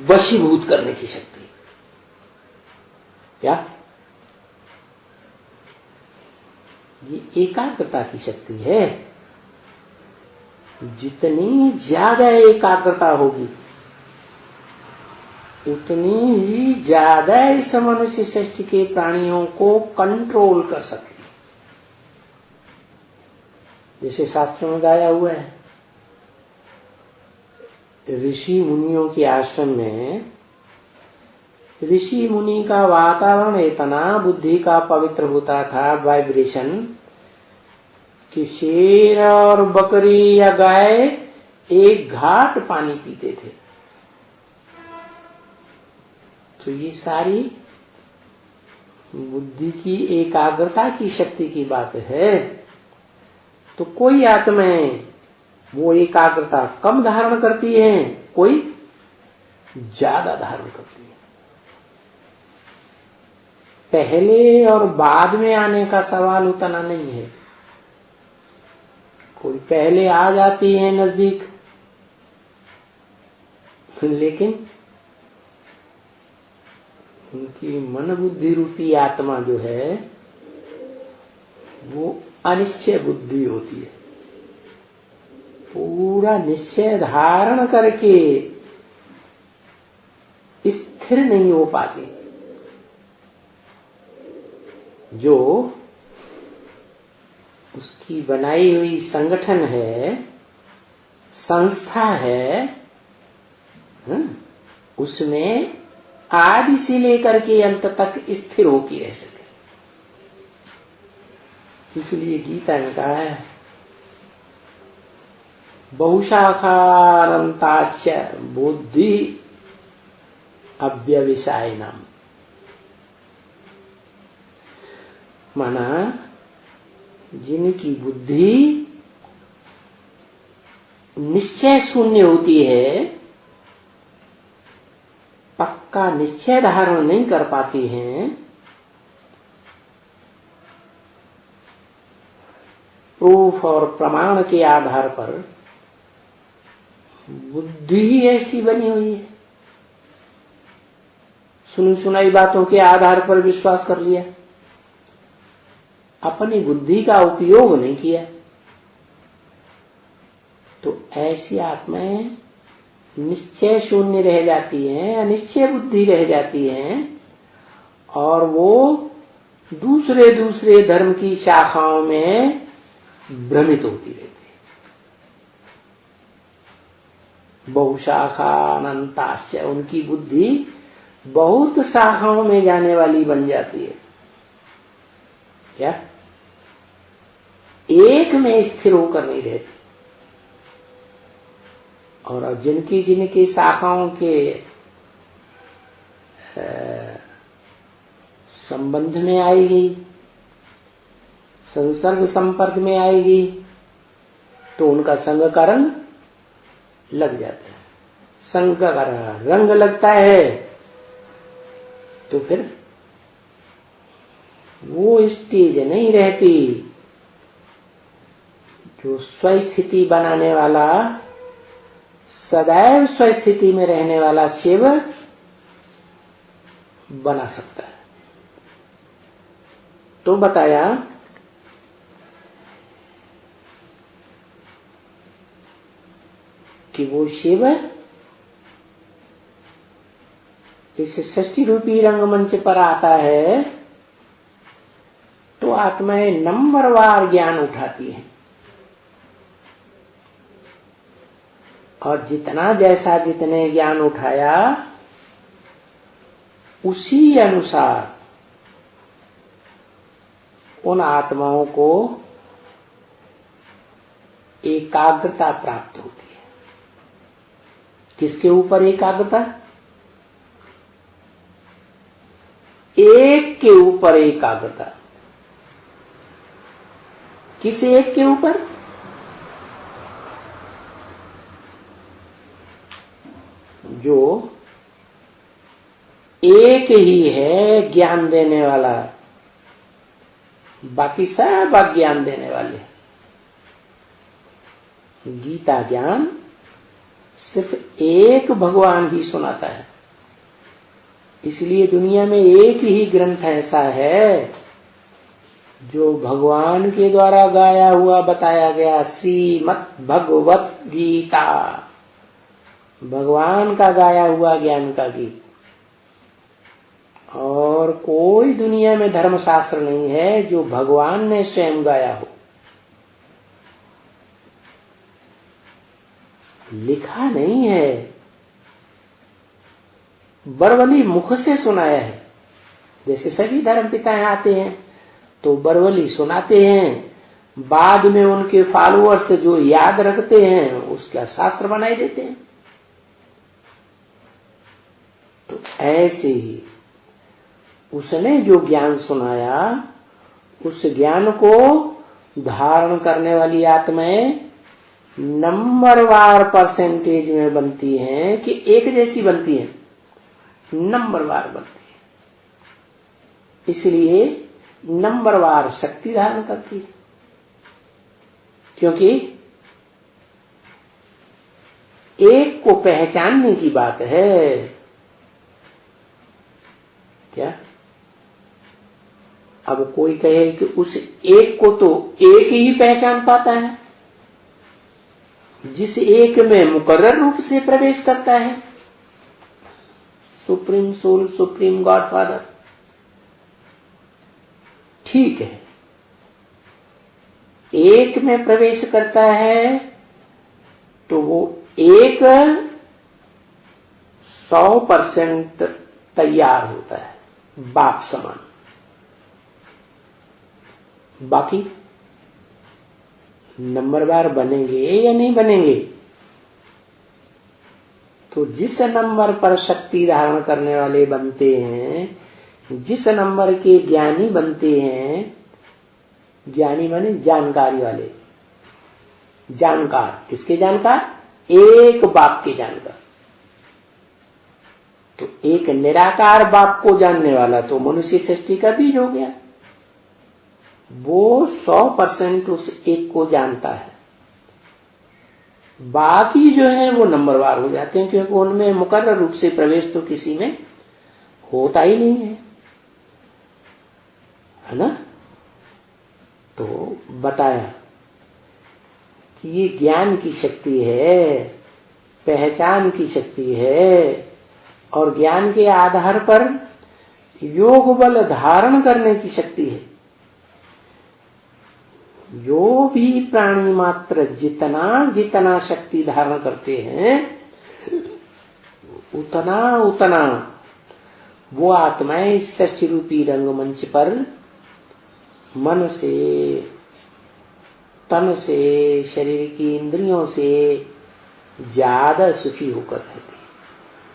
वशीभूत करने की शक्ति। क्या? ये एकाग्रता की शक्ति है। जितनी ज्यादा एकाग्रता होगी उतनी ही ज्यादा इस मनुष्य सृष्टि के प्राणियों को कंट्रोल कर सकती। जैसे शास्त्रों में गाया हुआ है, ऋषि मुनियों के आश्रम में ऋषि मुनि का वातावरण इतना बुद्धि का पवित्र होता था, वाइब्रेशन, कि शेर और बकरी या गाय एक घाट पानी पीते थे। तो ये सारी बुद्धि की एकाग्रता की शक्ति की बात है। तो कोई आत्माएं वो एकाग्रता कम धारण करती हैं, कोई ज्यादा धारण करती है। पहले और बाद में आने का सवाल उतना नहीं है। कोई पहले आ जाती है नजदीक, लेकिन उनकी मन बुद्धि रूपी आत्मा जो है वो अनिश्चय बुद्धि होती है। पूरा निश्चय धारण करके स्थिर नहीं हो पाती। जो उसकी बनाई हुई संगठन है, संस्था है, उसमें आदि से लेकर के अंत तक स्थिर होकर रह सके। इसलिए गीता ने कहा है, बहुशाखानंताश्च बुद्धि अव्यवसायिनाम। माना जिनकी बुद्धि निश्चय शून्य होती है, पक्का निश्चय धारण नहीं कर पाती हैं, प्रूफ और प्रमाण के आधार पर बुद्धि ही ऐसी बनी हुई है, सुनी सुनाई बातों के आधार पर विश्वास कर लिया, अपनी बुद्धि का उपयोग नहीं किया। तो ऐसी आत्माएं निश्चय शून्य रह जाती हैं, अनिश्चय बुद्धि रह जाती हैं, और वो दूसरे दूसरे धर्म की शाखाओं में भ्रमित होती रहती है। बहुशाखानंताश्च, उनकी बुद्धि बहुत शाखाओं में जाने वाली बन जाती है। क्या? एक में स्थिर होकर नहीं रहती। और जिनकी जिनकी शाखाओं के संबंध में आएगी, संसर्ग संपर्क में आएगी, तो उनका संग का रंग लग जाता है। संग का रंग लगता है तो फिर वो स्टेज नहीं रहती जो स्वस्थिति बनाने वाला, सदैव स्वस्थिति में रहने वाला शिव बना सकता है। तो बताया कि वो शिव इस षष्ठी रूपी रंगमंच पर आता है तो आत्माएं नंबरवार ज्ञान उठाती है, और जितना जैसा जितने ज्ञान उठाया उसी अनुसार उन आत्माओं को एकाग्रता प्राप्त होती है। किसके ऊपर एकाग्रता? एक के ऊपर एकाग्रता। किस एक के ऊपर? जो एक ही है ज्ञान देने वाला, बाकी सब अज्ञान देने वाले। गीता ज्ञान सिर्फ एक भगवान ही सुनाता है। इसलिए दुनिया में एक ही ग्रंथ ऐसा है जो भगवान के द्वारा गाया हुआ बताया गया, श्रीमद् भगवत गीता, भगवान का गाया हुआ ज्ञान का गीत। और कोई दुनिया में धर्मशास्त्र नहीं है जो भगवान ने स्वयं गाया हो, लिखा नहीं है, बरवली मुख से सुनाया है। जैसे सभी धर्म पिताएं आते हैं तो बरवली सुनाते हैं, बाद में उनके फॉलोअर्स जो याद रखते हैं उसका शास्त्र बनाए देते हैं। तो ऐसे ही उसने जो ज्ञान सुनाया, उस ज्ञान को धारण करने वाली आत्माएं नंबरवार परसेंटेज में बनती हैं कि एक जैसी बनती हैं, नंबरवार बनती है। इसलिए नंबरवार शक्ति धारण करती है, क्योंकि एक को पहचानने की बात है। क्या अब कोई कहे कि उस एक को तो एक ही पहचान पाता है, जिस एक में मुकर्रर रूप से प्रवेश करता है, supreme soul, supreme God father. ठीक है, एक में प्रवेश करता है तो वो एक 100% तैयार होता है, बाप समान। बाकी नंबरवार बनेंगे या नहीं बनेंगे, तो जिस नंबर पर शक्ति धारण करने वाले बनते हैं, जिस नंबर के ज्ञानी बनते हैं, ज्ञानी माने जानकारी वाले, जानकार। किसके जानकार? एक बाप के जानकार। तो एक निराकार बाप को जानने वाला तो मनुष्य सृष्टि का बीज हो गया। वो 100% उस एक को जानता है। बाकी जो है वो नंबरवार हो जाते हैं, क्योंकि उनमें मुकर्रर रूप से प्रवेश तो किसी में होता ही नहीं है ना। तो बताया कि ये ज्ञान की शक्ति है, पहचान की शक्ति है, और ज्ञान के आधार पर योग बल धारण करने की शक्ति है। जो भी प्राणी मात्र जितना जितना शक्ति धारण करते हैं, उतना उतना वो आत्माएं इस सच्ची रूपी रंगमंच पर मन से, तन से, शरीर की इंद्रियों से ज्यादा सुखी होकर रहते हैं।